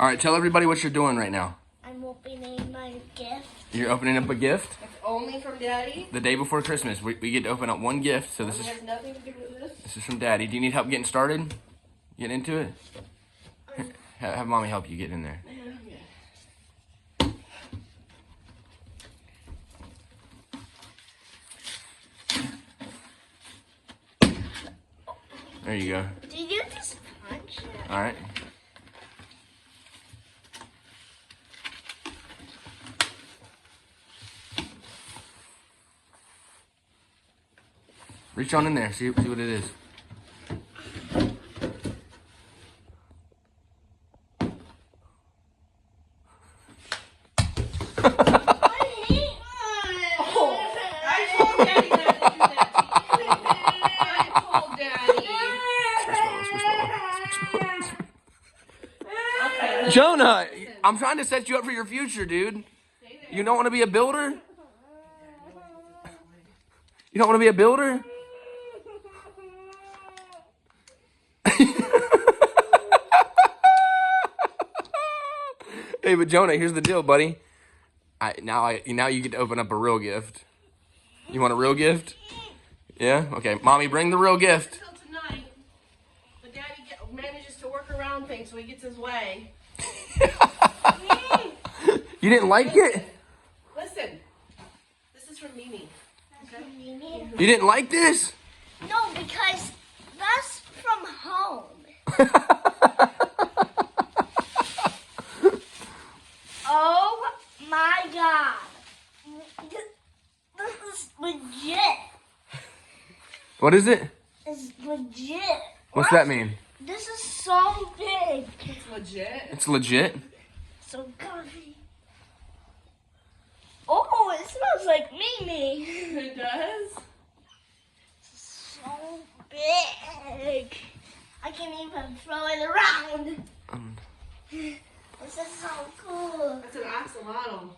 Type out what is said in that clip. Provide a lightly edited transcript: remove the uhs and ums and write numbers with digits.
All right, tell everybody what you're doing right now. I'm opening my gift. You're opening up a gift? It's only from Daddy. The day before Christmas, we get to open up one gift. So this is Has nothing to do with this. this is from Daddy. Do you need help getting started? Getting into it? Have Mommy help you get in there. There you go. Did you just punch it? All right. Reach on in there. See what it is. Jonah, I'm trying to set you up for your future, dude. You don't want to be a builder? You don't want to be a builder? Hey, but Jonah, here's the deal, buddy. Now you get to open up a real gift. You want a real gift? Yeah? Okay, Mommy, bring the real gift. Until tonight, but Daddy manages to work around things so he gets his way. You didn't like it? Listen, this is from Mimi. Okay? You didn't like this? No, because that's from home. Oh my God. This is legit. What is it? It's legit. What's that mean? This is so big. It's legit. It's legit? So comfy. Oh, it smells like Mimi. It does? So big. I can even throw it around. This is so cool. That's an axolotl.